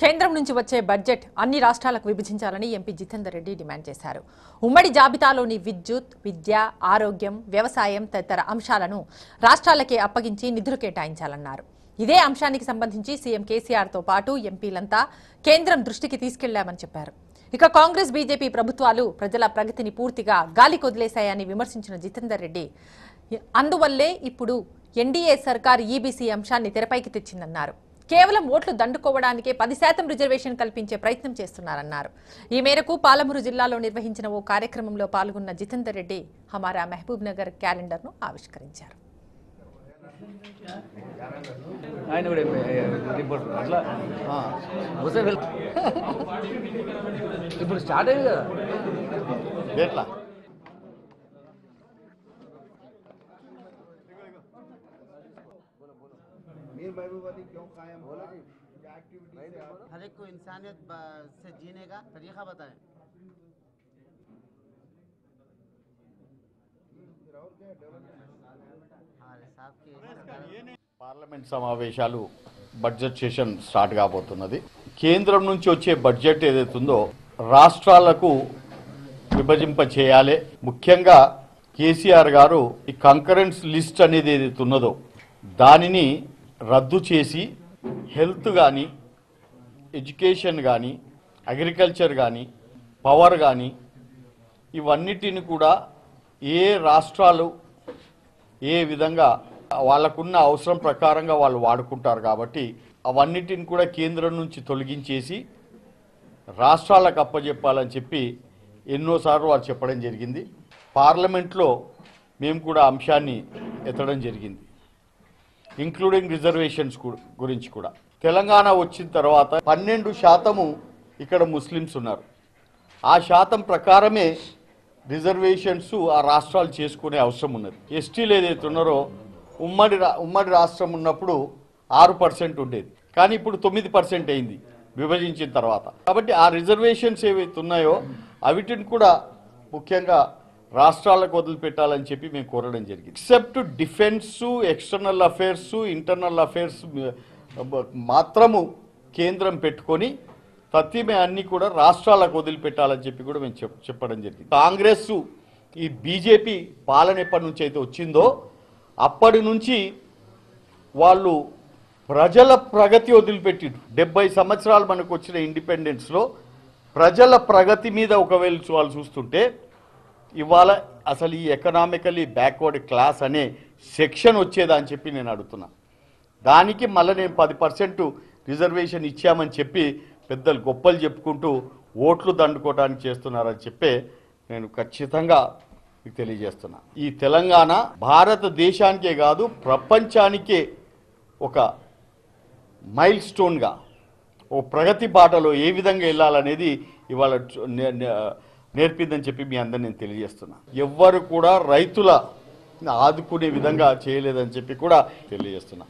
కేంద్రం నుంచి వచ్చే బడ్జెట్ అన్ని రాష్ట్రాలకు విభజించాలని ఎంపీ జితేందర్ రెడ్డి డిమాండ్ చేశారు. ఉమ్మడి జాబితాలోని విద్యుత్, విద్య, ఆరోగ్యం, వ్యవసాయం తదితర అంశాలను రాష్ట్రాలకే అప్పగించి నిధులు కేటాయించాలన్నారు. ఇదే అంశానికి సంబంధించి సీఎం కేసీఆర్తో పాటు ఎంపీలంతా కేంద్రం దృష్టికి తీసుకెళ్లామని చెప్పారు. ఇక కాంగ్రెస్, బీజేపీ ప్రభుత్వాలు ప్రజల ప్రగతిని పూర్తిగా గాలి కొదిలేశాయని విమర్శించిన జితేందర్ రెడ్డి అందువల్లే ఇప్పుడు ఎన్డీఏ సర్కార్ ఈబీసీ అంశాన్ని తెరపైకి తెచ్చిందన్నారు. కేవలం ఓట్లు దండుకోవడానికే 10% రిజర్వేషన్ కల్పించే ప్రయత్నం చేస్తున్నారన్నారు. ఈ మేరకు పాలమూరు జిల్లాలో నిర్వహించిన ఓ కార్యక్రమంలో పాల్గొన్న జితేందర్ రెడ్డి హమారా మహబూబ్ నగర్ క్యాలెండర్ను ఆవిష్కరించారు. ఇప్పుడు స్టార్ట్ అయింది కదా ఎట్లా हर एक को इंसानियत से जीने का तरीका बताएं। పార్లమెంట్ సమావేశాలు బడ్జెట్ సెషన్ స్టార్ట్ కాబోతున్నది. కేంద్రం నుంచి వచ్చే బడ్జెట్ ఏదైతుందో రాష్ట్రాలకు విభజింప చేయాలి. ముఖ్యంగా కేసీఆర్ గారు ఈ కంకరెన్స్ లిస్ట్ అనేది ఏదైతే ఉన్నదో దానిని రద్దు చేసి హెల్త్ కానీ, ఎడ్యుకేషన్ కానీ, అగ్రికల్చర్ కానీ, పవర్ కానీ ఇవన్నిటిని కూడా ఏ రాష్ట్రాలు ఏ విధంగా వాళ్ళకున్న అవసరం ప్రకారంగా వాళ్ళు వాడుకుంటారు కాబట్టి అవన్నిటిని కూడా కేంద్రం నుంచి తొలగించేసి రాష్ట్రాలకు అప్పచెప్పాలని చెప్పి ఎన్నోసార్లు వారు చెప్పడం జరిగింది. పార్లమెంట్లో మేము కూడా అంశాన్ని ఎత్తడం జరిగింది, ఇంక్లూడింగ్ రిజర్వేషన్స్ గురించి కూడా. తెలంగాణ వచ్చిన తర్వాత 12% ఇక్కడ ముస్లిమ్స్ ఉన్నారు. ఆ శాతం ప్రకారమే రిజర్వేషన్స్ ఆ రాష్ట్రాలు చేసుకునే అవసరం ఉన్నది. ఎస్టీలు ఏదైతే ఉన్నారో ఉమ్మడి రాష్ట్రం ఉన్నప్పుడు 6% ఉండేది, కానీ ఇప్పుడు 9% అయింది విభజించిన తర్వాత. కాబట్టి ఆ రిజర్వేషన్స్ ఏవైతే ఉన్నాయో అవిటిని కూడా ముఖ్యంగా రాష్ట్రాలకు వదిలిపెట్టాలని చెప్పి మేము కోరడం జరిగింది. Except defence, external affairs, internal affairs మాత్రము కేంద్రం పెట్టుకొని తత్తిమే అన్ని కూడా రాష్ట్రాలకు వదిలిపెట్టాలని చెప్పి కూడా మేము చెప్పడం జరిగింది. కాంగ్రెస్ ఈ బీజేపీ పాలన ఎప్పటి నుంచి అయితే వచ్చిందో అప్పటి నుంచి వాళ్ళు ప్రజల ప్రగతి వదిలిపెట్టిండ్రు. 70 సంవత్సరాలు మనకు వచ్చిన ఇండిపెండెన్స్లో ప్రజల ప్రగతి మీద ఒకవేళ వాళ్ళు చూస్తుంటే ఇవాళ అసలు ఈ ఎకనామికలీ బ్యాక్వర్డ్ క్లాస్ అనే సెక్షన్ వచ్చేదా అని చెప్పి నేను అడుగుతున్నా. దానికి మళ్ళీ నేను 10% రిజర్వేషన్ ఇచ్చామని చెప్పి పెద్దలు గొప్పలు చెప్పుకుంటూ ఓట్లు దండుకోవడానికి చేస్తున్నారని చెప్పి నేను ఖచ్చితంగా మీకు తెలియజేస్తున్నా. ఈ తెలంగాణ భారతదేశానికే కాదు ప్రపంచానికే ఒక మైల్ స్టోన్గా ఓ ప్రగతి బాటలో ఏ విధంగా వెళ్ళాలనేది ఇవాళ నేర్పిందని చెప్పి మీ అందరిని నేను తెలియజేస్తున్నా. ఎవ్వరు కూడా రైతుల ఆదుకునే విధంగా చేయలేదని చెప్పి కూడా తెలియజేస్తున్నా.